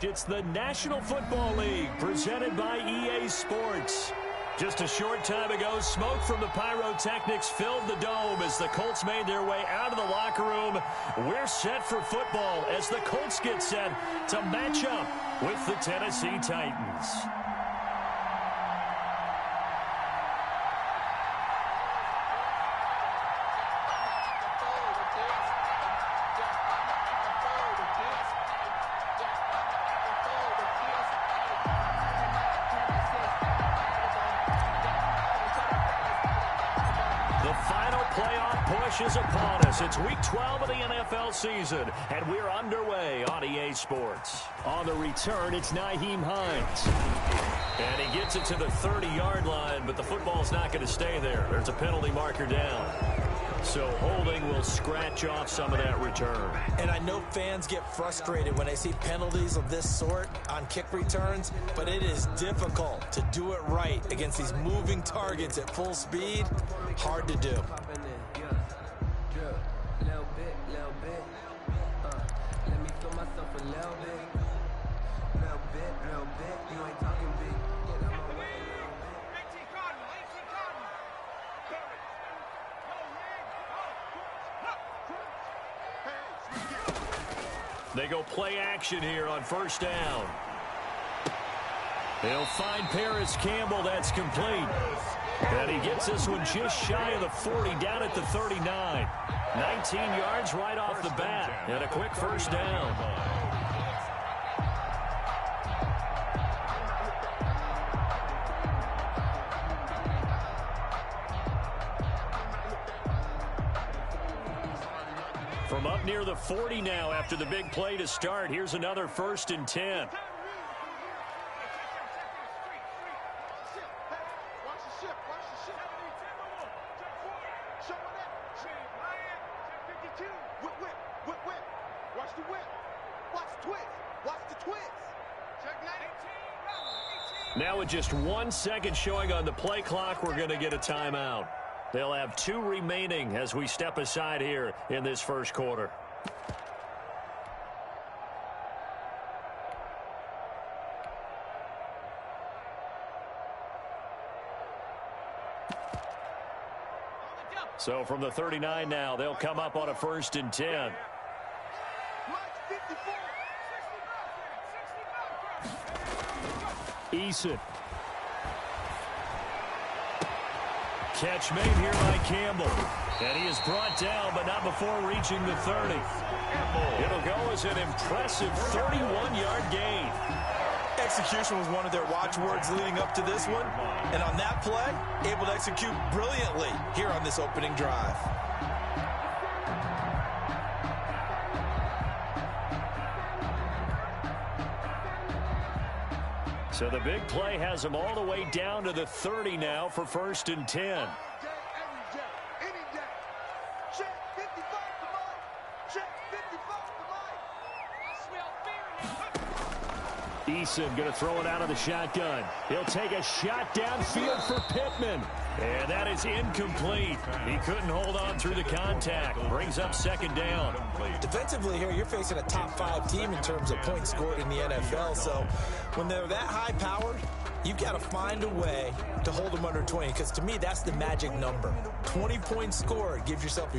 finished. It's the National Football League presented by EA Sports. Just a short time ago, smoke from the pyrotechnics filled the dome as the Colts made their way out of the locker room. We're set for football as the Colts get set to match up with the Tennessee Titans. Is upon us. It's week 12 of the NFL season, and we're underway on EA Sports. On the return, it's Nyheim Hines. And he gets it to the 30-yard line, but the football's not going to stay there. There's a penalty marker down. So holding will scratch off some of that return. And I know fans get frustrated when they see penalties of this sort on kick returns, but it is difficult to do it right against these moving targets at full speed. Hard to do. They go play action here on first down. They'll find Paris Campbell. That's complete. And he gets this one just shy of the 40, down at the 39. 19 yards right off the bat, and a quick first down. From up near the 40 now after the big play to start. Here's another 1st and 10. Now with just 1 second showing on the play clock, we're going to get a timeout. They'll have 2 remaining as we step aside here in this first quarter. So from the 39 now, they'll come up on a 1st and 10. Eason. Catch made here by Campbell. And he is brought down, but not before reaching the 30. It'll go as an impressive 31-yard gain. Execution was one of their watchwords leading up to this one. And on that play, able to execute brilliantly here on this opening drive. So the big play has him all the way down to the 30 now for 1st and 10. Eason going to throw it out of the shotgun. He'll take a shot downfield for Pittman. And that is incomplete. He couldn't hold on through the contact. Brings up 2nd down. Defensively here, you're facing a top 5 team in terms of points scored in the NFL. So when they're that high powered, you've got to find a way to hold them under 20, because to me, that's the magic number. 20 points scored, you give yourself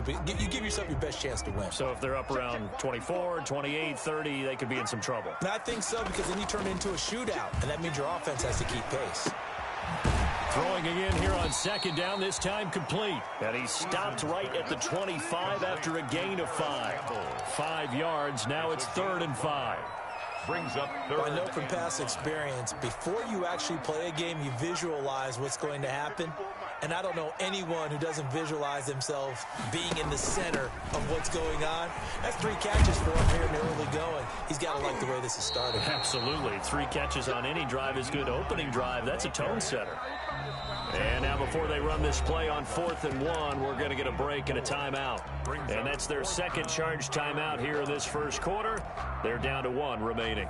your best chance to win. So if they're up around 24, 28, 30, they could be in some trouble. And I think so, because then you turn it into a shootout, and that means your offense has to keep pace. Throwing again here on 2nd down, this time complete. And he stopped right at the 25 after a gain of 5. 5 yards, now it's 3rd and 5. Brings up 3rd. Well, I know from past experience, before you actually play a game, you visualize what's going to happen. And I don't know anyone who doesn't visualize themselves being in the center of what's going on. That's 3 catches for him here in the early going. He's got to like the way this is starting. Absolutely. 3 catches on any drive is good. Opening drive, that's a tone setter. And now before they run this play on 4th and 1, we're going to get a break and a timeout. And that's their 2nd charge timeout here in this first quarter. They're down to 1 remaining.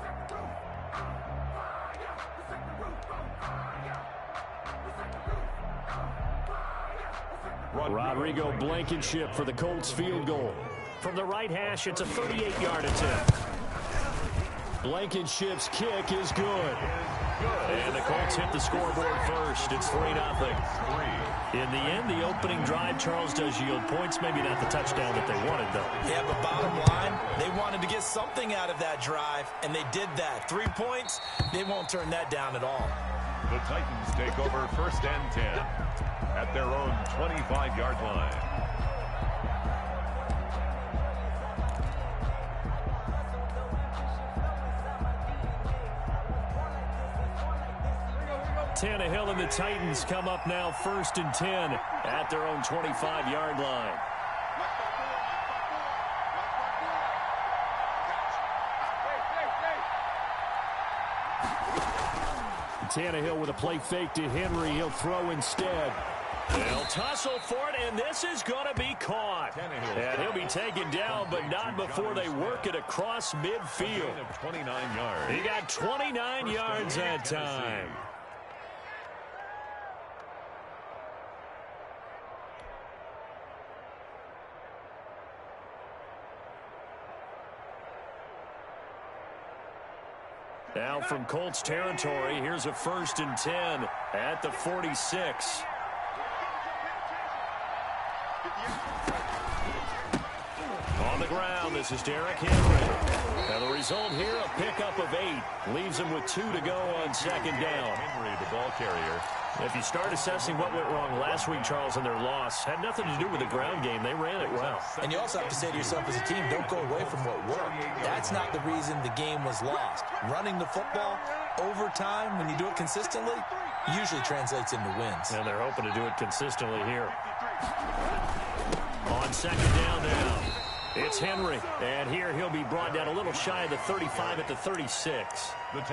Rodrigo Blankenship for the Colts field goal. From the right hash, it's a 38-yard attempt. Blankenship's kick is good. And the Colts hit the scoreboard first. It's 3-0. In the end, the opening drive, Charles, does yield points. Maybe not the touchdown that they wanted, though. Yeah, but bottom line, they wanted to get something out of that drive, and they did that. 3 points, they won't turn that down at all. The Titans take over 1st and 10 at their own 25-yard line. Tannehill and the Titans come up now 1st and 10 at their own 25-yard line. Tannehill with a play fake to Henry. He'll throw instead. They'll tussle for it, and this is going to be caught. And he'll be taken down, but not before they work it across midfield. 29 yards. He got 29 yards that time. Now from Colts territory, here's a 1st and 10 at the 46. On the ground, this is Derrick Henry. Now the result here, a pickup of 8. Leaves him with 2 to go on 2nd down. Henry, the ball carrier. If you start assessing what went wrong last week, Charles, in their loss, had nothing to do with the ground game. They ran it well. And you also have to say to yourself as a team, don't go away from what worked. That's not the reason the game was lost. Running the football over time, when you do it consistently, usually translates into wins. And they're hoping to do it consistently here. On 2nd down now, it's Henry. And here he'll be brought down a little shy of the 35 at the 36.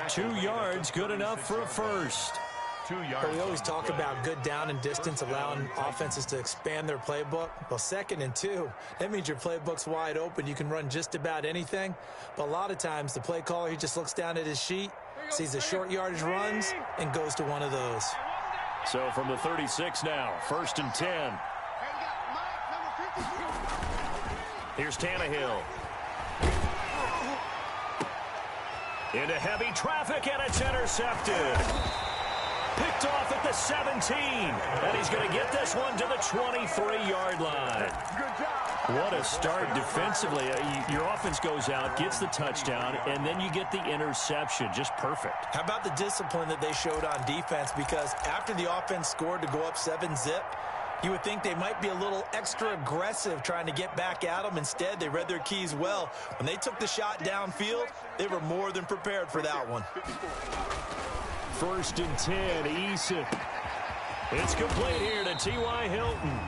2 yards, good enough for a first. 2 yards. But we always talk about good down and distance, allowing offenses to expand their playbook. Well, 2nd and 2, that means your playbook's wide open. You can run just about anything. But a lot of times, the play caller, he just looks down at his sheet, sees the short yardage runs, and goes to one of those. So from the 36 now, 1st and 10. Here's Tannehill. Into heavy traffic, and it's intercepted. Picked off at the 17, and he's going to get this one to the 23-yard line. What a start defensively. Your offense goes out, gets the touchdown, and then you get the interception. Just perfect. How about the discipline that they showed on defense? Because after the offense scored to go up 7-zip, you would think they might be a little extra aggressive trying to get back at them. Instead, they read their keys well. When they took the shot downfield, they were more than prepared for that one. 1st and 10, Eason. It's complete here to T.Y. Hilton.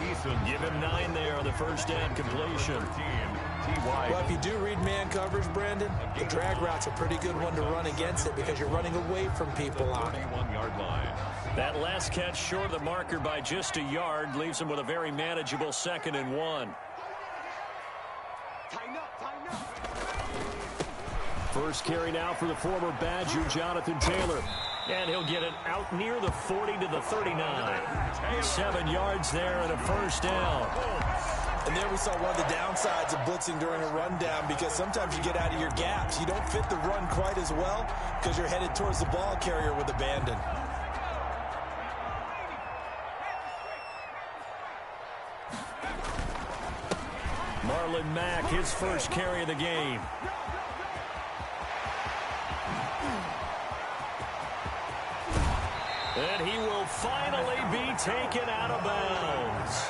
Eason, Give him 9 there on the 1st down completion. Well, if you do read man coverage, Brandon, the drag route's a pretty good one to run against it because you're running away from people on it. 31-yard line. That last catch short of the marker by just a yard leaves him with a very manageable 2nd and 1. First carry now for the former Badger, Jonathan Taylor. And he'll get it out near the 40 to the 39. 7 yards there and a 1st down. And there we saw one of the downsides of blitzing during a rundown because sometimes you get out of your gaps. You don't fit the run quite as well because you're headed towards the ball carrier with abandon. Marlon Mack, his first carry of the game. And he will finally be taken out of bounds.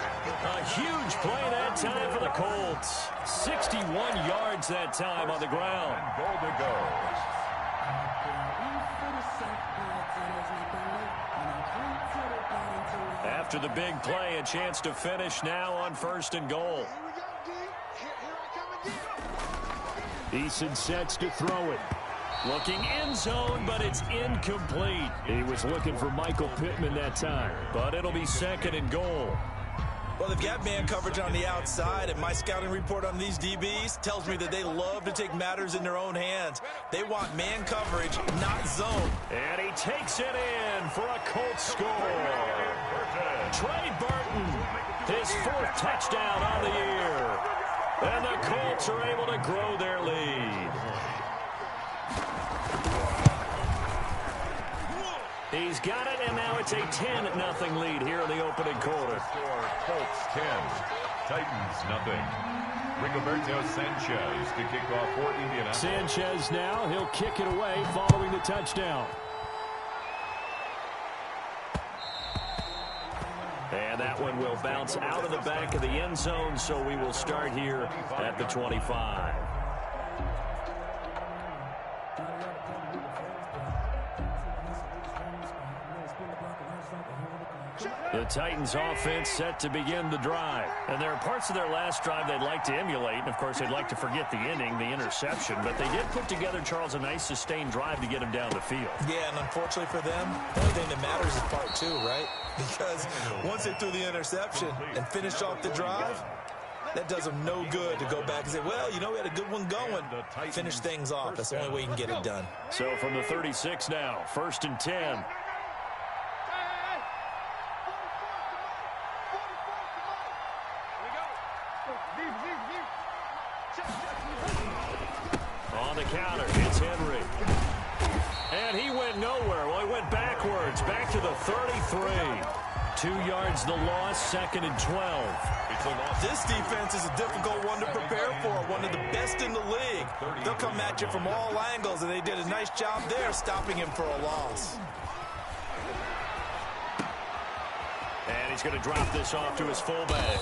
A huge play that time for the Colts. 61 yards that time on the ground. Goal to go. After the big play, a chance to finish now on 1st and goal. Eason sets to throw it. Looking end zone, but it's incomplete. He was looking for Michael Pittman that time, but it'll be 2nd and goal. Well, they've got man coverage on the outside, and my scouting report on these DBs tells me that they love to take matters in their own hands. They want man coverage, not zone. And he takes it in for a Colts score. Trey Burton, his 4th touchdown on the year. And the Colts are able to grow their lead. He's got it, and now it's a 10-0 lead here in the opening quarter. Colts 10, Titans nothing. Rigoberto Sanchez to kick off for Indianapolis. Sanchez now, he'll kick it away following the touchdown. And that one will bounce out of the back of the end zone, so we will start here at the 25. The Titans offense set to begin the drive. And there are parts of their last drive they'd like to emulate. And, of course, they'd like to forget the inning, the interception. But they did put together, Charles, a nice sustained drive to get him down the field. Yeah, and unfortunately for them, the only thing that matters is part two, right? Because once they threw the interception and finished off the drive, that does them no good to go back and say, well, you know, we had a good one going. Finish things off. That's the only way you can get it done. So from the 36 now, 1st and 10. On the counter, it's Henry. And he went nowhere. Well, he went backwards, back to the 33. 2 yards the loss, 2nd and 12. This defense is a difficult one to prepare for, one of the best in the league. They'll come at you from all angles, and they did a nice job there stopping him for a loss. And he's going to drop this off to his fullback.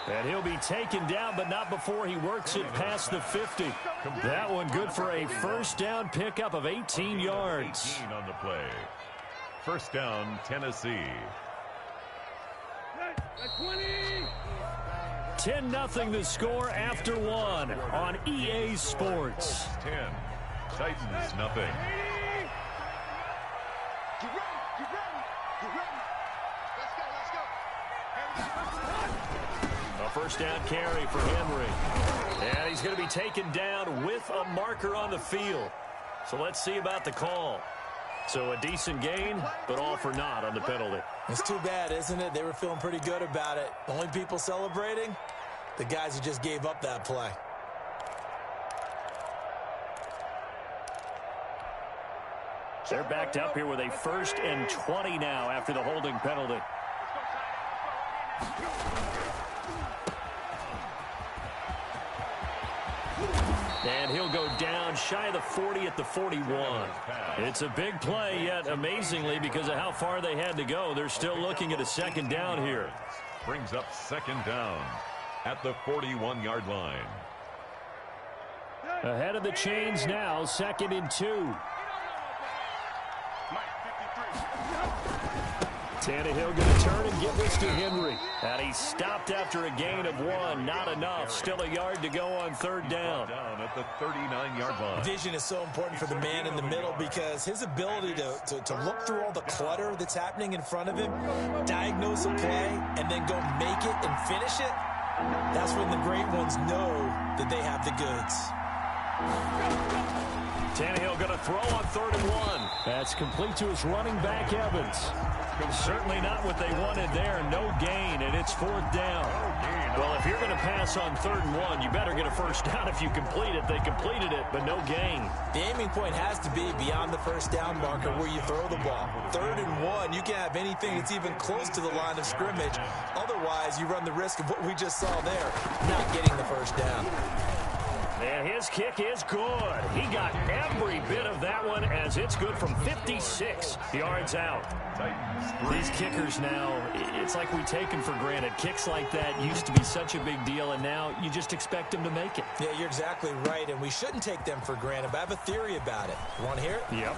And he'll be taken down, but not before he works it past the 50. That one good for a first down pickup of 18 yards. 18 on the play. First down, Tennessee. 10-0 the score after one on EA Sports. 10, Titans nothing. A first down carry for Henry. And he's going to be taken down with a marker on the field. So let's see about the call. So a decent gain, but all for naught on the penalty. It's too bad, isn't it? They were feeling pretty good about it. Only people celebrating, the guys who just gave up that play. They're backed up here with a 1st and 20 now after the holding penalty. And he'll go down shy of the 40 at the 41. It's a big play, yet amazingly, because of how far they had to go, they're still looking at a 2nd down here. Brings up 2nd down at the 41-yard line. Ahead of the chains now, 2nd and 2. Tannehill going to turn and give this to Henry. And he stopped after a gain of 1. Not enough. Still a yard to go on 3rd down. Down at the 39-yard line. Vision is so important for the man in the middle because his ability to look through all the clutter that's happening in front of him, diagnose a play, and then go make it and finish it, that's when the great ones know that they have the goods. Tannehill going to throw on 3rd and 1. That's complete to his running back, Evans. Certainly not what they wanted there. No gain, and it's 4th down. Well, if you're going to pass on 3rd and 1, you better get a first down if you complete it. They completed it, but no gain. The aiming point has to be beyond the first down marker where you throw the ball. 3rd and 1, you can't have anything that's even close to the line of scrimmage. Otherwise, you run the risk of what we just saw there, not getting the first down. And his kick is good. He got every bit of that one as it's good from 56 yards out. These kickers now, it's like we take them for granted. Kicks like that used to be such a big deal, and now you just expect them to make it. Yeah, you're exactly right, and we shouldn't take them for granted, but I have a theory about it. You want to hear it? Yep.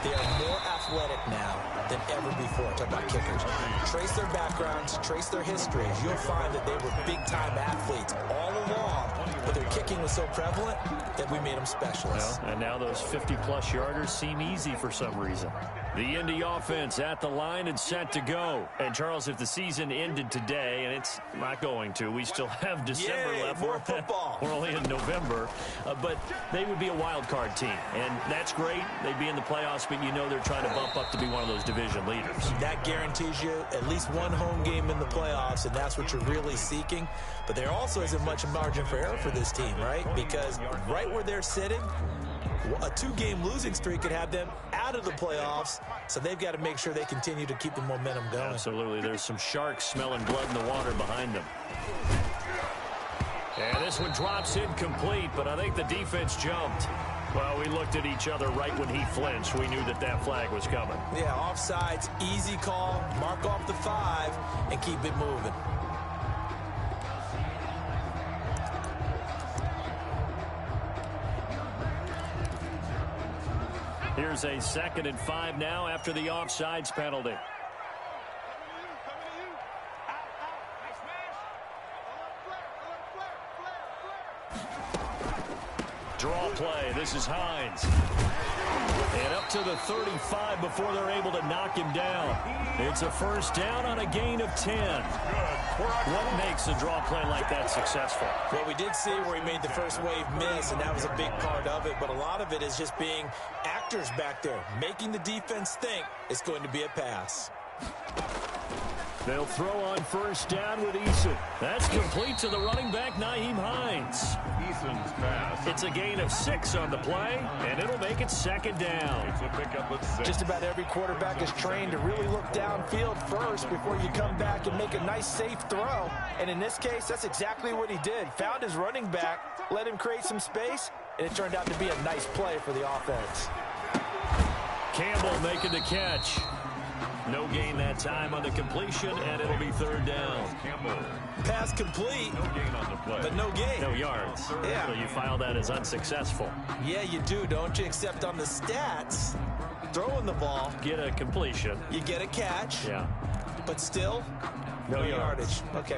They are more athletic now than ever before. Talk about kickers. Trace their backgrounds, trace their histories. You'll find that they were big-time athletes all along, but their kicking was so prevalent that we made them specialists. Well, and now those 50-plus yarders seem easy for some reason. The Indy offense at the line and set to go. And, Charles, if the season ended today, and it's not going to, we still have December left. More football. We're only in November. But they would be a wild card team. And that's great. They'd be in the playoffs, but you know they're trying to bump up to be one of those division leaders. That guarantees you at least one home game in the playoffs, and that's what you're really seeking. But there also isn't much margin for error for this team, right? Because right where they're sitting, A 2-game losing streak could have them out of the playoffs, so they've got to make sure they continue to keep the momentum going. Absolutely. There's some sharks smelling blood in the water behind them. And this one drops incomplete, but I think the defense jumped. Well, we looked at each other right when he flinched. We knew that that flag was coming. Yeah, offsides, easy call, mark off the 5, and keep it moving. Here's a 2nd and 5 now after the offsides penalty. Draw play. This is Hines. And up to the 35 before they're able to knock him down. It's a first down on a gain of 10. What makes a draw play like that successful? Well, we did see where he made the first wave miss, and that was a big part of it. But a lot of it is just being actors back there, making the defense think it's going to be a pass. They'll throw on first down with Eason. That's complete to the running back, Nyheim Hines. Eason's pass. It's a gain of 6 on the play, and it'll make it 2nd down. It's a pickup of 6. Just about every quarterback is trained to really look downfield first before you come back and make a nice, safe throw. And in this case, that's exactly what he did. Found his running back, let him create some space, and it turned out to be a nice play for the offense. Campbell making the catch. No gain that time on the completion, and it'll be 3rd down. Campbell. Pass complete, No gain on the play. but no gain. No yards. Yeah. So you file that as unsuccessful. Yeah, you do, don't you? Except on the stats, throwing the ball, Get a completion. you get a catch, Yeah. but still, No yardage. Okay.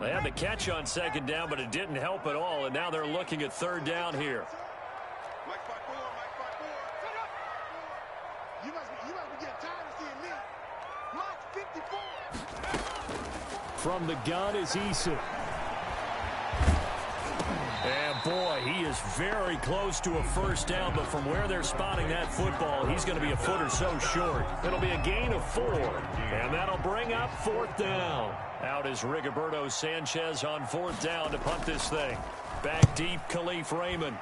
They had the catch on 2nd down, but it didn't help at all, and now they're looking at 3rd down here. You must be getting tired of seeing me. Mark 54. From the gun is Eason. And boy, he is very close to a first down, but from where they're spotting that football, he's going to be a foot or so short. It'll be a gain of 4, and that'll bring up 4th down. Out is Rigoberto Sanchez on 4th down to punt this thing. Back deep, Khalif Raymond.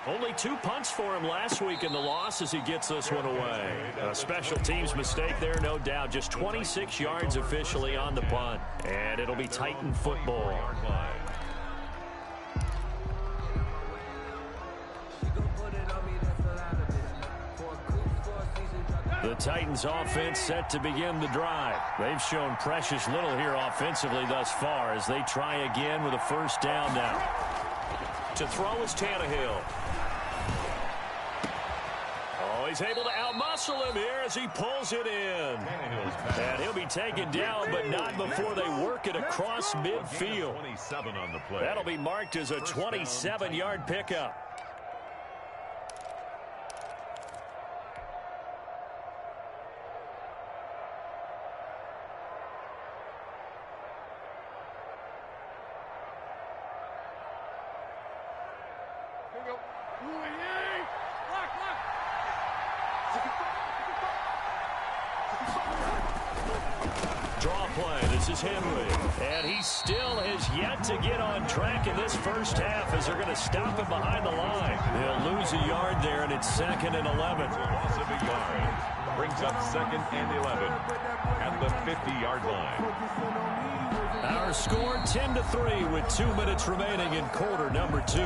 Only 2 punts for him last week in the loss as he gets this one away. A special teams mistake there, no doubt. Just 26 yards officially on the punt. And it'll be Titan football. The Titans offense set to begin the drive. They've shown precious little here offensively thus far as they try again with a first down now. To throw is Tannehill. Oh, he's able to outmuscle him here as he pulls it in. And he'll be taken down, but not before they work it across midfield. 27 on the play. That'll be marked as a 27-yard pickup. Draw play. This is Henry. And he still has yet to get on track in this first half as they're going to stop him behind the line. They'll lose a yard there, and it's 2nd and 11. Loss of a yard. Brings up 2nd and 11 at the 50-yard line. Our score 10-3 with 2 minutes remaining in quarter number 2.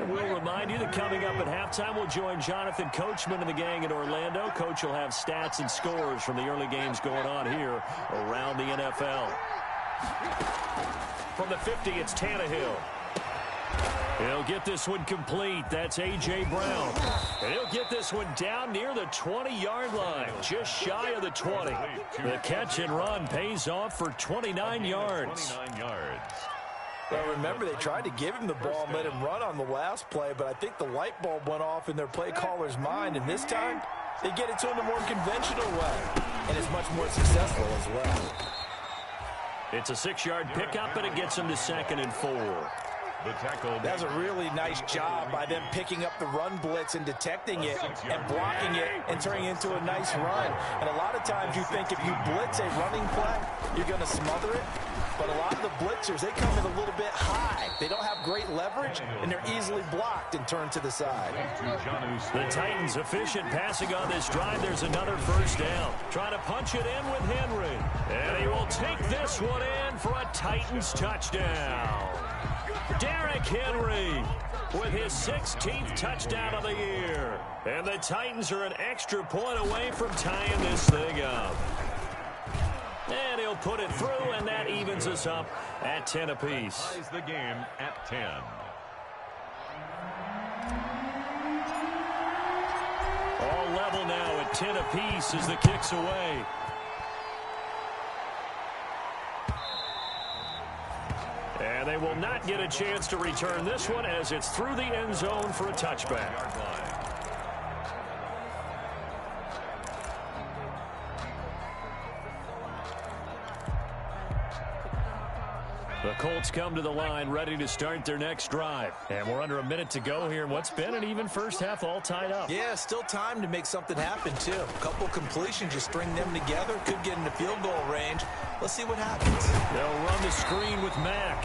We'll remind you that coming up at halftime, we'll join Jonathan Coachman and the gang in Orlando. Coach will have stats and scores from the early games going on here around the NFL. From the 50, it's Tannehill. He'll get this one complete. That's A.J. Brown. And he'll get this one down near the 20-yard line, just shy of the 20. The catch and run pays off for 29 yards. 29 yards. Well, remember, they tried to give him the ball and let him run on the last play, but I think the light bulb went off in their play caller's mind, and this time they get it to him the more conventional way, and it's much more successful as well. It's a 6-yard pickup, and it gets him to 2nd and 4. The tackle. That's a really nice job by them picking up the run blitz and detecting it and blocking it and turning it into a nice run. And a lot of times you think if you blitz a running play, you're going to smother it. But a lot of the blitzers, they come in a little bit high. They don't have great leverage, and they're easily blocked and turned to the side. The Titans efficient passing on this drive. There's another first down. Trying to punch it in with Henry. And he will take this one in for a Titans touchdown. Derrick Henry with his 16th touchdown of the year. And the Titans are an extra point away from tying this thing up. And he'll put it through, and that evens us up at 10 apiece. Ties the game at 10. All level now at 10 apiece as the kick's away. And they will not get a chance to return this one as it's through the end zone for a touchback. The Colts come to the line ready to start their next drive. And we're under a minute to go here in what's been an even first half, all tied up. Yeah, still time to make something happen, too. A couple completions, you string them together, could get into field goal range. Let's see what happens. They'll run the screen with Mack.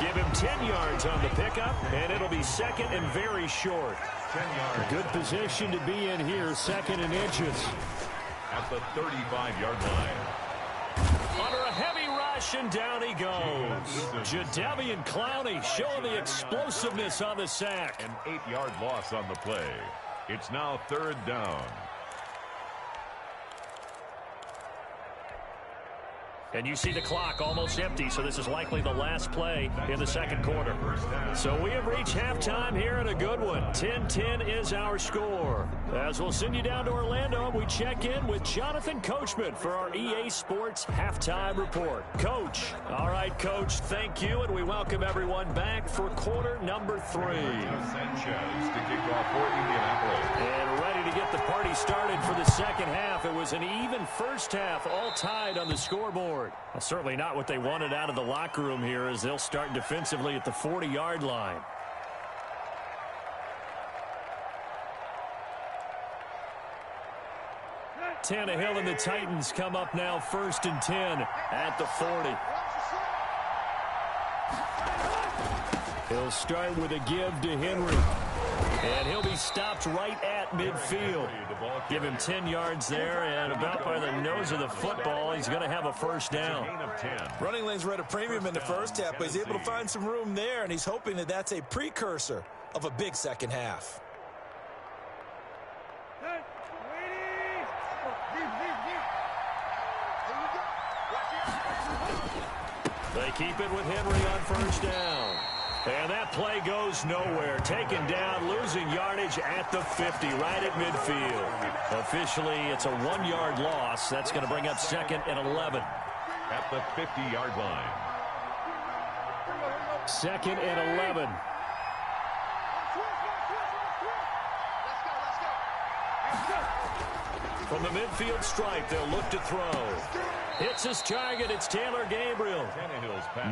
Give him 10 yards on the pickup, and it'll be second and very short. 10 yards. Good position to be in here, second and inches. At the 35-yard line. Under a heavy rush, and down he goes. Jadeveon Clowney showing the explosiveness on the sack. An 8-yard loss on the play. It's now third down. And you see the clock almost empty, so this is likely the last play in the second quarter. So we have reached halftime here at a good one. 10-10 is our score. As we'll send you down to Orlando, we check in with Jonathan Coachman for our EA Sports Halftime Report. Coach. All right, Coach, thank you, and we welcome everyone back for quarter number 3. Sanchez to kick off for Indianapolis. And ready to get the party started for the second half. It was an even first half, all tied on the scoreboard. Well, certainly not what they wanted out of the locker room here as they'll start defensively at the 40-yard line. Tannehill and the Titans come up now 1st and 10 at the 40. He'll start with a give to Henry. And he'll be stopped right at midfield. Give him 10 yards there, and about by the nose of the football, he's going to have a first down. Running lanes were at a premium in the first half, but he's able to find some room there, and he's hoping that that's a precursor of a big second half. They keep it with Henry on first down. And that play goes nowhere. Taken down, losing yardage at the 50, right at midfield. Officially, it's a 1-yard loss. That's going to bring up 2nd and 11. At the 50-yard line. 2nd and 11. From the midfield stripe, they'll look to throw. Hits his target. It's Taylor Gabriel.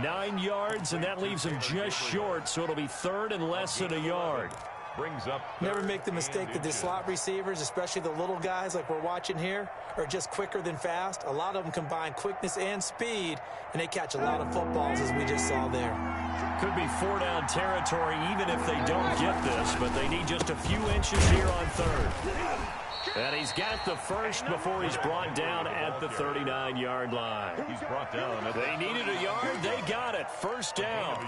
9 yards, and that leaves him just short, so it'll be 3rd and less than a yard. Brings up. Never make the mistake that the slot receivers, especially the little guys like we're watching here, are just quicker than fast. A lot of them combine quickness and speed, and they catch a lot of footballs, as we just saw there. Could be 4-down territory even if they don't get this, but they need just a few inches here on 3rd. And he's got the first before he's brought down at the 39-yard line. He's brought down. They needed a yard. They got it. First down.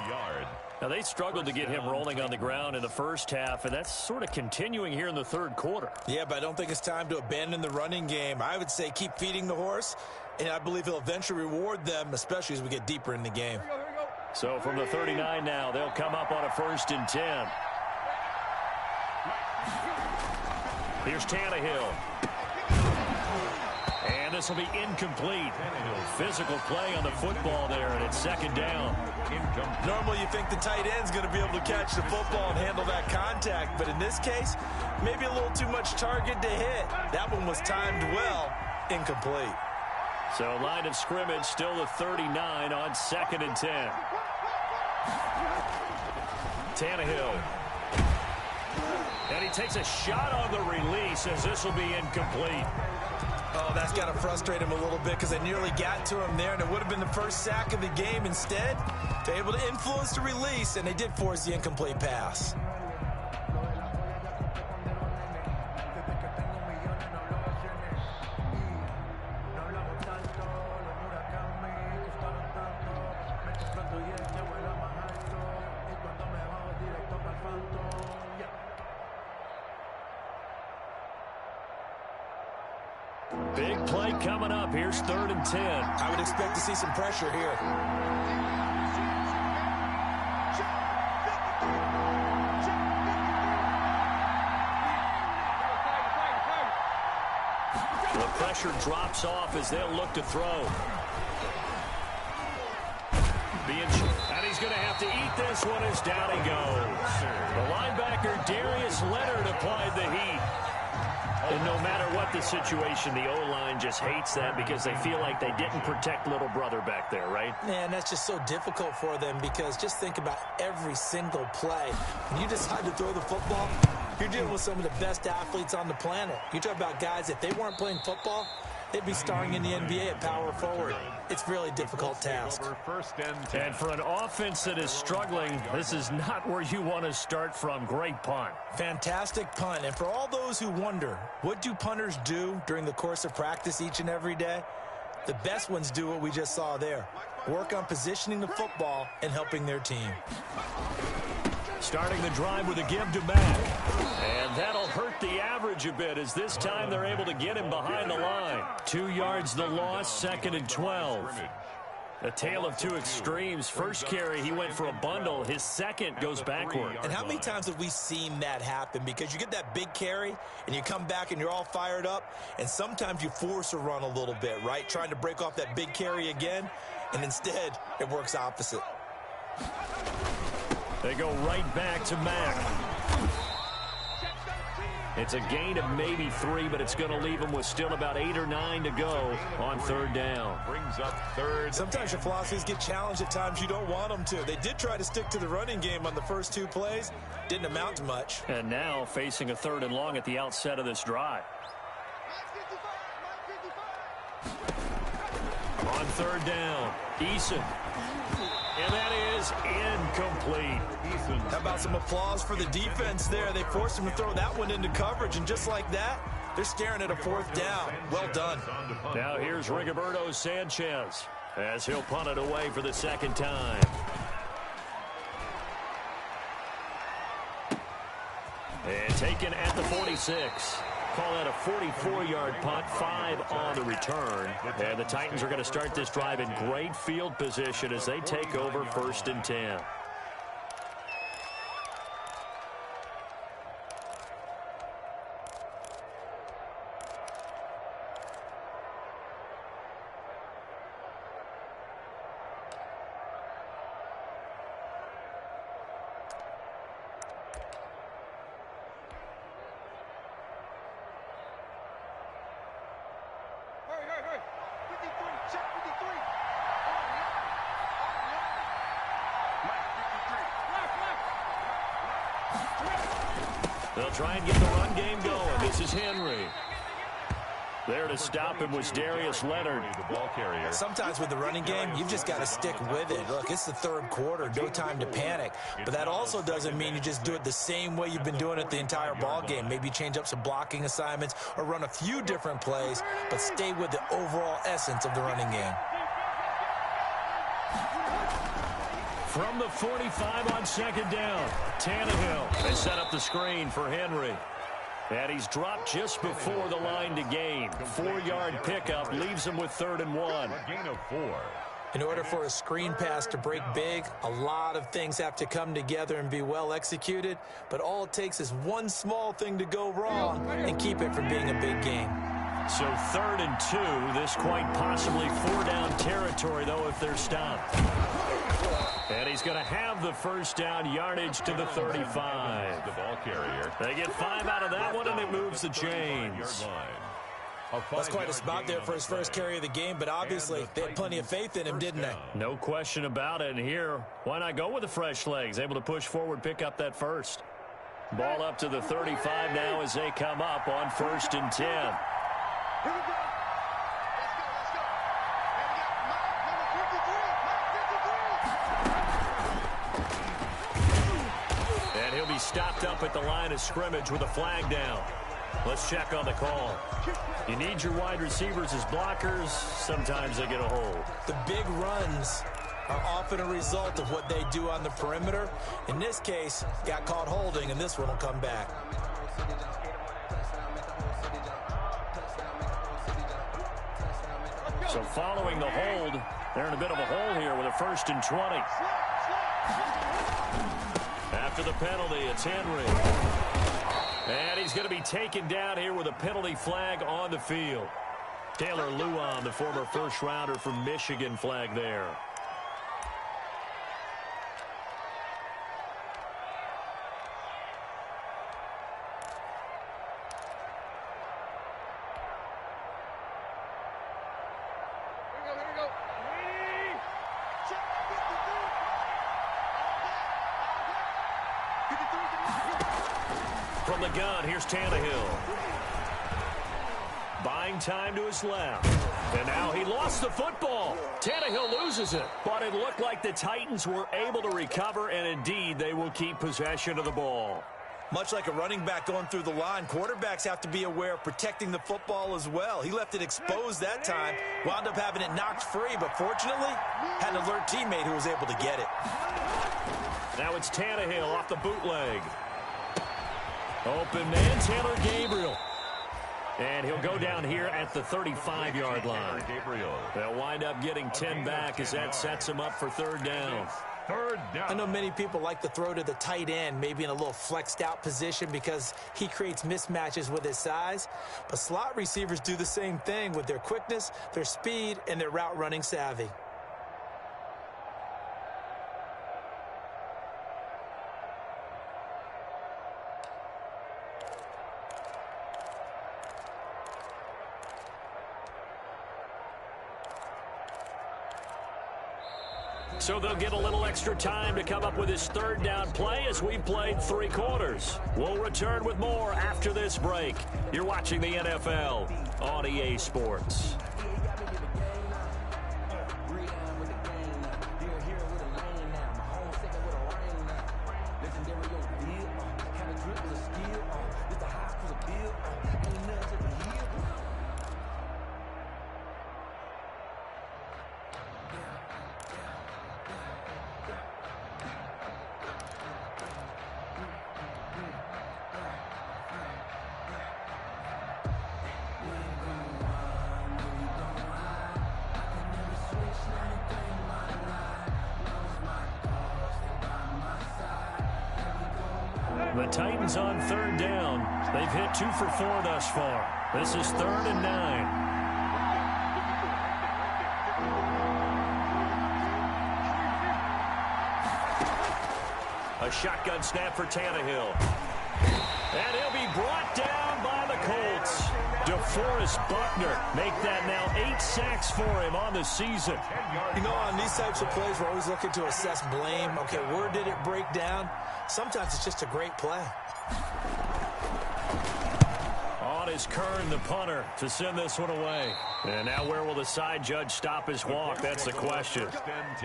Now, they struggled to get him rolling on the ground in the first half, and that's sort of continuing here in the third quarter. Yeah, but I don't think it's time to abandon the running game. I would say keep feeding the horse, and I believe he'll eventually reward them, especially as we get deeper in the game. So from the 39 now, they'll come up on a 1st and 10. Here's Tannehill. And this will be incomplete. Physical play on the football there, and it's 2nd down. Normally you think the tight end's going to be able to catch the football and handle that contact, but in this case, maybe a little too much target to hit. That one was timed well, incomplete. So line of scrimmage still the 39 on 2nd and 10. Tannehill. And he takes a shot on the release as this will be incomplete. Oh, that's got to frustrate him a little bit because they nearly got to him there, and it would have been the first sack of the game. Instead, they're able to influence the release, and they did force the incomplete pass. Big play coming up. Here's 3rd and 10. I would expect to see some pressure here. The pressure drops off as they'll look to throw. And he's going to have to eat this one as down he goes. The linebacker, Darius Leonard, applied the heat. And no matter what the situation, the O-line just hates that because they feel like they didn't protect little brother back there, right? Man, that's just so difficult for them because just think about every single play. When you decide to throw the football, you're dealing with some of the best athletes on the planet. You talk about guys, if they weren't playing football, they'd be starring in the NBA at power forward. It's a really difficult task. And for an offense that is struggling, this is not where you want to start from. Great punt. Fantastic punt. And for all those who wonder, what do punters do during the course of practice each and every day? The best ones do what we just saw there. Work on positioning the football and helping their team. Starting the drive with a give to Mack. And that'll hurt the average a bit as this time they're able to get him behind the line. 2 yards the loss, 2nd and 12. A tale of two extremes. First carry, he went for a bundle. His second goes backward. And how many times have we seen that happen? Because you get that big carry, and you come back and you're all fired up, and sometimes you force a run a little bit, right? Trying to break off that big carry again, and instead it works opposite. They go right back to Mack. It's a gain of maybe 3, but it's going to leave them with still about 8 or 9 to go on 3rd down. Brings up 3rd. Sometimes your philosophies get challenged at times you don't want them to. They did try to stick to the running game on the first 2 plays. Didn't amount to much. And now facing a 3rd and long at the outset of this drive. On 3rd down, Eason. And that is incomplete. How about some applause for the defense there? They forced him to throw that one into coverage, and just like that, they're staring at a 4th down. Well done. Now here's Rigoberto Sanchez as he'll punt it away for the 2nd time. And taken at the 46. Call that a 44-yard punt, 5 on the return. And the Titans are going to start this drive in great field position as they take over 1st and 10. They'll try and get the run game going. This is Henry. There to stop him was Darius Leonard. The ball carrier. Sometimes with the running game, you've just got to stick with it. Look, it's the 3rd quarter, no time to panic. But that also doesn't mean you just do it the same way you've been doing it the entire ball game. Maybe change up some blocking assignments or run a few different plays, but stay with the overall essence of the running game. From the 45 on 2nd down, Tannehill. They set up the screen for Henry. And he's dropped just before the line to gain. 4-yard pickup leaves him with 3rd and 1. A gain of 4. In order for a screen pass to break big, a lot of things have to come together and be well executed. But all it takes is one small thing to go wrong and keep it from being a big game. So 3rd and 2. This quite possibly 4-down territory, though, if they're stopped. And he's going to have the 1st down, yardage to the 35. The ball carrier. They get 5 out of that one, and it moves the chains. That's quite a spot there for his first carry of the game, but obviously they had plenty of faith in him, didn't they? No question about it. And here, why not go with the fresh legs? Able to push forward, pick up that first. Ball up to the 35 now as they come up on 1st and 10. Here we go. Let's go. And we got number 53. And he'll be stopped up at the line of scrimmage with a flag down. Let's check on the call. You need your wide receivers as blockers. Sometimes they get a hold. The big runs are often a result of what they do on the perimeter. In this case, got caught holding, and this one will come back. So following the hold, they're in a bit of a hole here with a 1st and 20. After the penalty, it's Henry. And he's going to be taken down here with a penalty flag on the field. Taylor Luan, the former first-rounder from Michigan, flag there. Here we go. Check 53. From the gun, here's Tannehill. Buying time to his left. And now he lost the football. Tannehill loses it. But it looked like the Titans were able to recover, and indeed they will keep possession of the ball. Much like a running back going through the line, quarterbacks have to be aware of protecting the football as well. He left it exposed that time, wound up having it knocked free, but fortunately had an alert teammate who was able to get it. Now it's Tannehill off the bootleg. Open man, Taylor Gabriel. And he'll go down here at the 35-yard line. They'll wind up getting 10 back as that sets him up for 3rd down. 3rd down. I know many people like to throw to the tight end, maybe in a little flexed out position because he creates mismatches with his size. But slot receivers do the same thing with their quickness, their speed, and their route running savvy. So they'll get a little extra time to come up with his 3rd down play as we've played 3 quarters. We'll return with more after this break. You're watching the NFL on EA Sports. The Titans on 3rd down. They've hit 2 for 4 thus far. This is 3rd and 9. A shotgun snap for Tannehill. And he'll be brought down by the Colts. DeForest Buckner make that now 8 sacks for him on the season. You know, on these types of plays, we're always looking to assess blame. Okay, where did it break down? Sometimes it's just a great play. On is Kern, the punter, to send this one away. And now where will the side judge stop his walk? That's the question.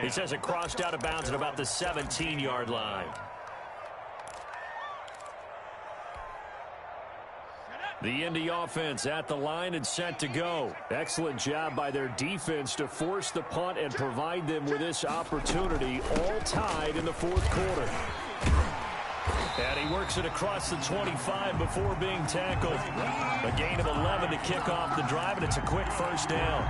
He says it crossed out of bounds at about the 17-yard line. The Indy offense at the line and set to go. Excellent job by their defense to force the punt and provide them with this opportunity, all tied in the 4th quarter. And he works it across the 25 before being tackled. A gain of 11 to kick off the drive, and it's a quick 1st down.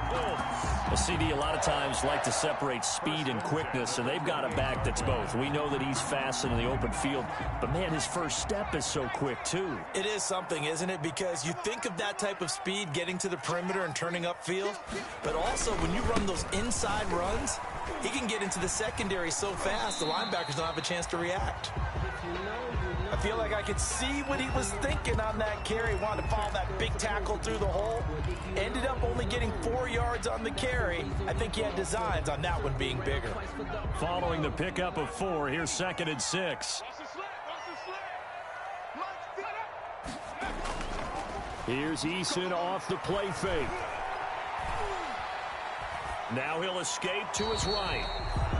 A CD a lot of times like to separate speed and quickness, and they've got a back that's both. We know that he's fast in the open field, but, man, his first step is so quick, too. It is something, isn't it? Because you think of that type of speed getting to the perimeter and turning upfield, but also when you run those inside runs, he can get into the secondary so fast the linebackers don't have a chance to react. I feel like I could see what he was thinking on that carry. Wanted to follow that big tackle through the hole. Ended up only getting 4 yards on the carry. I think he had designs on that one being bigger. Following the pickup of 4, here's 2nd and 6. Here's Eason off the play fake. Now he'll escape to his right.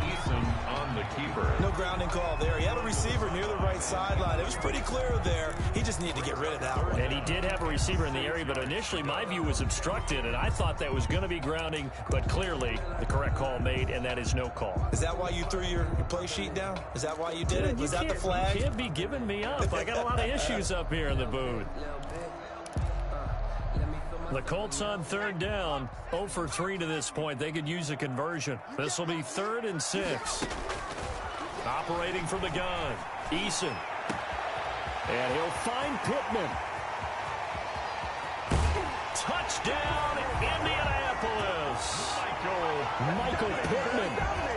Eason on the keeper. No grounding call there. He had a receiver near the right sideline. It was pretty clear there. He just needed to get rid of that one. And he did have a receiver in the area, but initially my view was obstructed, and I thought that was going to be grounding, but clearly the correct call made, and that is no call. Is that why you threw your play sheet down? Is that why you did it? Was that the flag? You can't be giving me up. I got a lot of issues up here in the booth. The Colts on 3rd down, 0 for 3 to this point. They could use a conversion. This will be 3rd and 6. Operating from the gun, Eason. And he'll find Pittman. Touchdown, Indianapolis. Michael Pittman,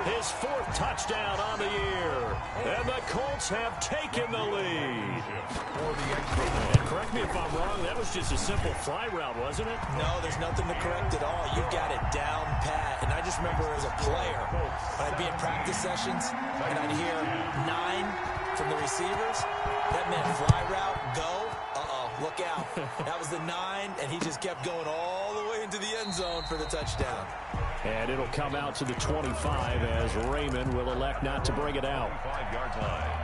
his 4th touchdown on the year. And the Colts have taken the lead. And correct me if I'm wrong, that was just a simple fly route, wasn't it? No, there's nothing to correct at all. You've got it down pat. And I just remember as a player, when I'd be in practice sessions, and I'd hear 9 from the receivers. That meant fly route, go. Look out. That was the 9, and he just kept going all the way into the end zone for the touchdown. And it'll come out to the 25 as Raymond will elect not to bring it out. 5-yard line.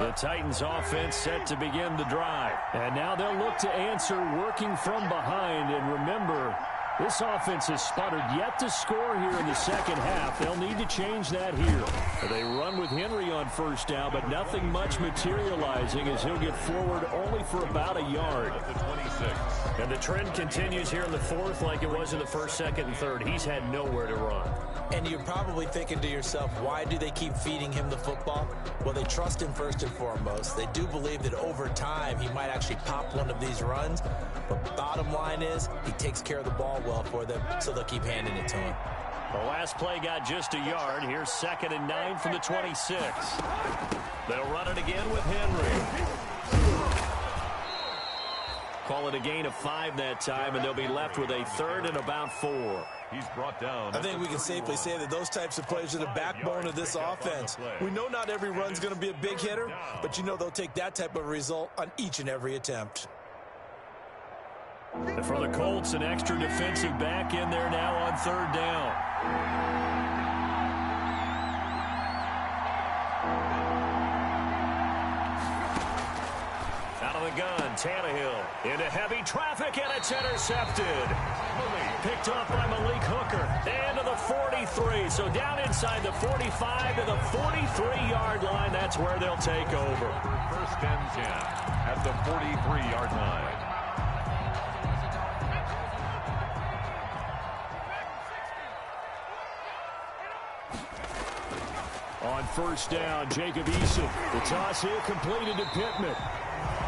The Titans offense set to begin the drive. And now they'll look to answer working from behind. And remember, this offense has sputtered yet to score here in the second half. They'll need to change that here. They run with Henry on 1st down, but nothing much materializing as he'll get forward only for about a yard. And the trend continues here in the 4th like it was in the 1st, 2nd, and 3rd. He's had nowhere to run. And you're probably thinking to yourself, why do they keep feeding him the football? Well, they trust him first and foremost. They do believe that over time he might actually pop one of these runs. But bottom line is he takes care of the ball well for them, so they'll keep handing it to him. The last play got just a yard. Here's 2nd and 9 from the 26. They'll run it again with Henry. Call it a gain of 5 that time, and they'll be left with a 3rd and about 4. He's brought down. I think we can safely say that those types of plays are the backbone of this offense. We know not every run's going to be a big hitter, but you know they'll take that type of result on each and every attempt. And for the Colts, an extra defensive back in there now on 3rd down. Out of the gun, Tannehill into heavy traffic, and it's intercepted. Picked off by Malik Hooker. And to the 43. So down inside the 45 to the 43-yard line. That's where they'll take over. 1st and 10 at the 43-yard line. On 1st down, Jacob Eason. The toss here completed to Pittman.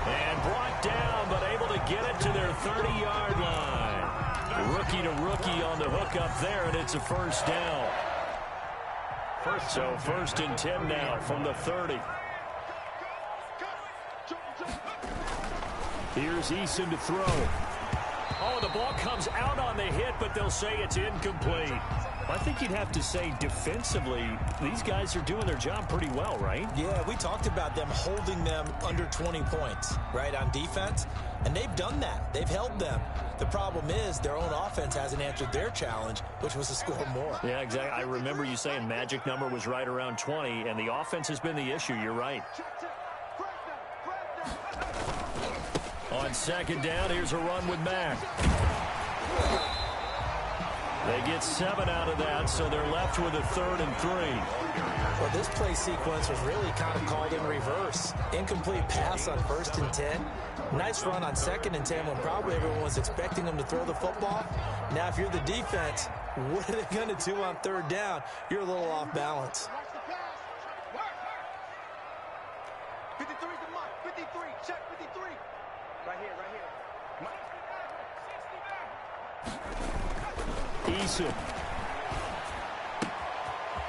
And brought down, but able to get it to their 30-yard line. Rookie to rookie on the hook up there, and it's a 1st down. So 1st and 10 now from the 30. Here's Eason to throw. Oh, the ball comes out on the hit, but they'll say it's incomplete. I think you'd have to say defensively, these guys are doing their job pretty well, right? Yeah, we talked about them holding them under 20 points, right, on defense. And they've done that. They've held them. The problem is their own offense hasn't answered their challenge, which was to score more. Yeah, exactly. I remember you saying magic number was right around 20, and the offense has been the issue. You're right. On 2nd down, here's a run with Mack. They get 7 out of that, so they're left with a 3rd and 3. Well, this play sequence was really kind of called in reverse. Incomplete pass on 1st and 10. Nice run on 2nd and 10 when probably everyone was expecting them to throw the football. Now, if you're the defense, what are they going to do on 3rd down? You're a little off balance. 53 to Mike. 53. Check 53. Right here, right here. Mike. Eason.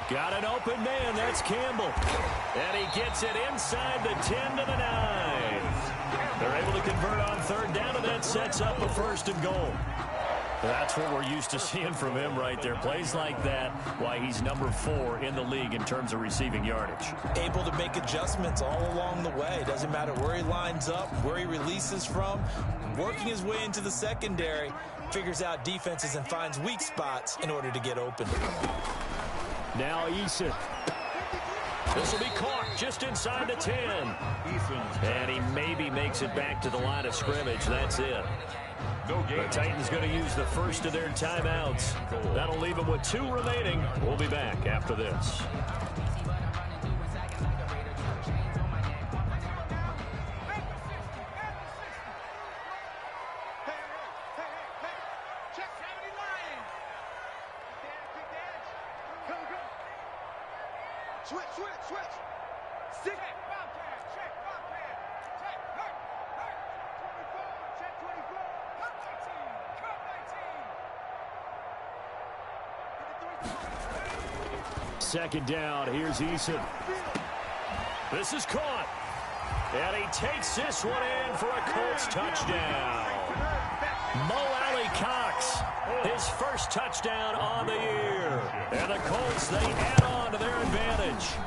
Got an open man. That's Campbell. And he gets it inside the 10 to the 9. They're able to convert on third down, and that sets up a first and goal. That's what we're used to seeing from him right there. Plays like that, why he's number 4 in the league in terms of receiving yardage. Able to make adjustments all along the way. Doesn't matter where he lines up, where he releases from. Working his way into the secondary, figures out defenses and finds weak spots in order to get open. Now Eason. This will be caught just inside the 10. And he maybe makes it back to the line of scrimmage. That's it. The Titans going to use the first of their timeouts. That'll leave them with 2 remaining. We'll be back after this. Switch. Stick. Bobcat. Check. Bobcat. Check. Hurt. 24. Check 24. Cut 19. Cut 19. Second down. Here's Eason. This is caught. And he takes this one in for a Colts touchdown. Mo Alley-Cox, his first touchdown on the year. And the Colts, they add on to their advantage.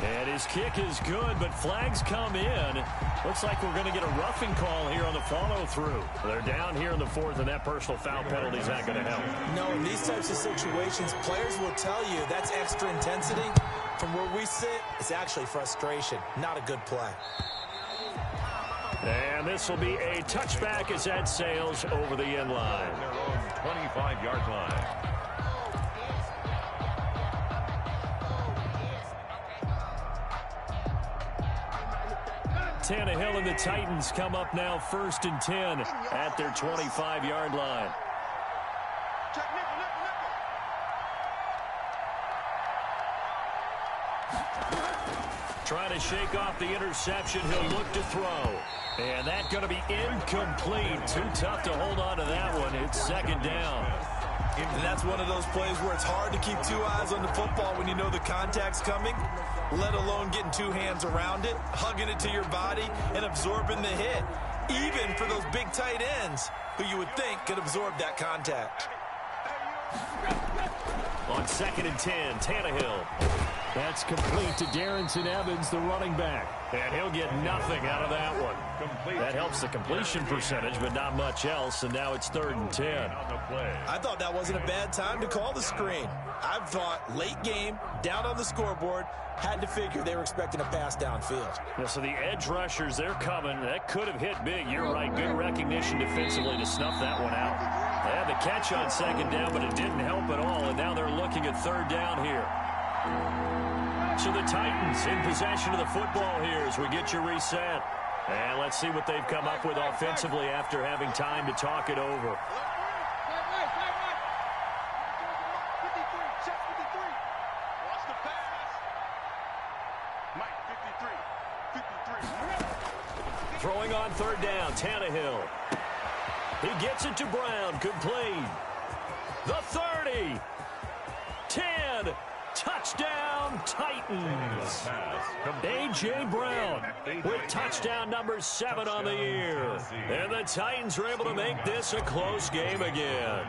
And his kick is good, but flags come in. Looks like we're going to get a roughing call here on the follow-through. They're down here in the 4th, and that personal foul penalty is not going to help. No, in these types of situations, players will tell you that's extra intensity. From where we sit, it's actually frustration. Not a good play. And this will be a touchback as that sails over the end line. Their own 25-yard line. Tannehill and the Titans come up now 1st and 10 at their 25-yard line. Check nickel. Trying to shake off the interception. He'll look to throw. And that's going to be incomplete. Too tough to hold on to that one. It's second down. And that's one of those plays where it's hard to keep 2 eyes on the football when you know the contact's coming, let alone getting 2 hands around it, hugging it to your body, and absorbing the hit. Even for those big tight ends who you would think could absorb that contact. On 2nd and 10, Tannehill. That's complete to Darrington Evans, the running back. And he'll get nothing out of that one. That helps the completion percentage, but not much else. And now it's 3rd and 10. I thought that wasn't a bad time to call the screen. I thought late game, down on the scoreboard, had to figure they were expecting a pass downfield. Yeah, so the edge rushers, they're coming. That could have hit big. You're right. Good recognition defensively to snuff that one out. They had the catch on 2nd down, but it didn't help at all. And now they're looking at 3rd down here. So the Titans in possession of the football here as we get you reset. And let's see what they've come up with offensively after having time to talk it over. 53. Check 53. Watch the pass. Mike 53. Throwing on 3rd down, Tannehill. He gets it to Brown, complete. The 30. 10. Touchdown, Titans. A.J. Brown with touchdown number 7 on the year. And the Titans are able to make this a close game again.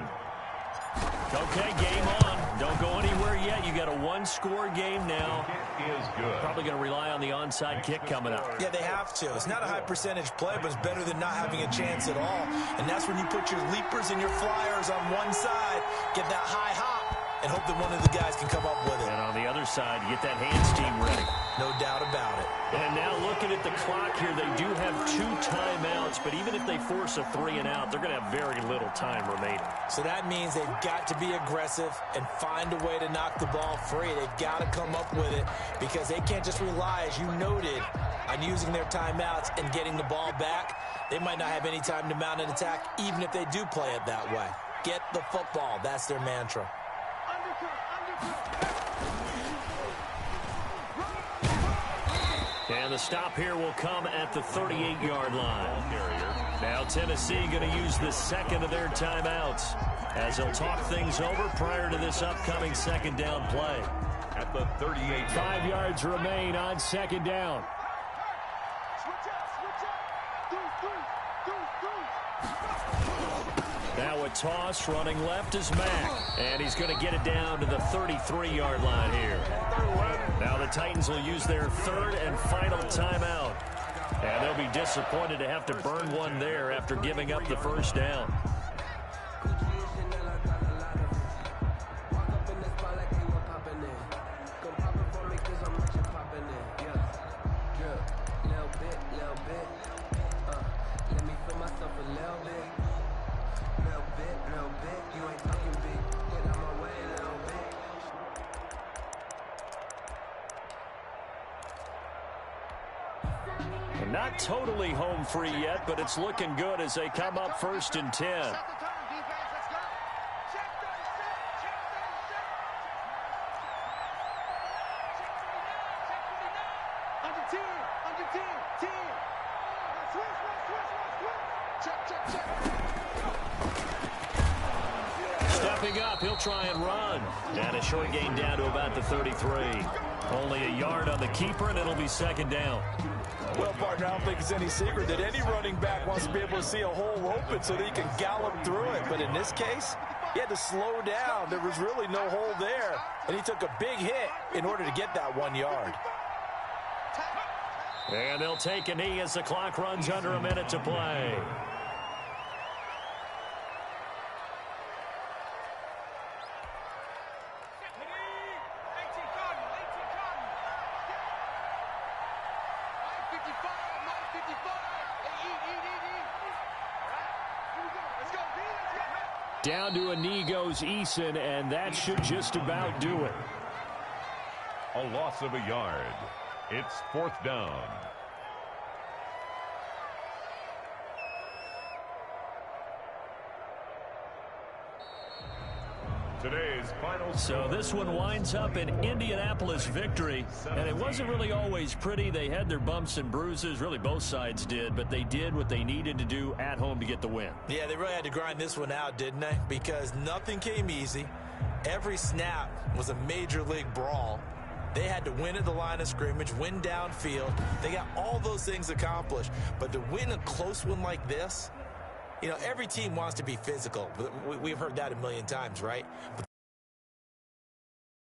Okay, game on. Don't go anywhere yet. You got a 1-score game now. Is good. Probably going to rely on the onside kick coming up. Yeah, they have to. It's not a high percentage play, but it's better than not having a chance at all. And that's when you put your leapers and your flyers on one side, get that high hop, and hope that one of the guys can come up with it. And on the other side, you get that hands team ready. No doubt about it. And now looking at the clock here, they do have 2 timeouts, but even if they force a 3 and out, they're going to have very little time remaining. So that means they've got to be aggressive and find a way to knock the ball free. They've got to come up with it because they can't just rely, as you noted, on using their timeouts and getting the ball back. They might not have any time to mount an attack, even if they do play it that way. Get the football. That's their mantra. And And the stop here will come at the 38-yard line. Now Tennessee going to use the second of their timeouts as they'll talk things over prior to this upcoming second down play. At the 38. 5 yards remain on second down. Now a toss running left is Mack. And he's going to get it down to the 33-yard line here. Now the Titans will use their third and final timeout. And they'll be disappointed to have to burn one there after giving up the first down. Not totally home free yet, but it's looking good as they come up 1st and 10. Stepping up, he'll try and run. And a short gain down to about the 33. Only a yard on the keeper, and it'll be second down. Well, partner, I don't think it's any secret that any running back wants to be able to see a hole open so that he can gallop through it. But in this case, he had to slow down. There was really no hole there, and he took a big hit in order to get that 1 yard. And they'll take a knee as the clock runs under a minute to play. Down to a knee goes Eason, and that should just about do it. A loss of a yard. It's 4th down. Today's final. So this one winds up an Indianapolis victory, and it wasn't really always pretty. They had their bumps and bruises, really both sides did, but they did what they needed to do at home to get the win. Yeah, they really had to grind this one out, didn't they? Because nothing came easy. Every snap was a major league brawl. They had to win at the line of scrimmage, win downfield. They got all those things accomplished, but to win a close one like this, you know, every team wants to be physical. We've heard that a million times, right? But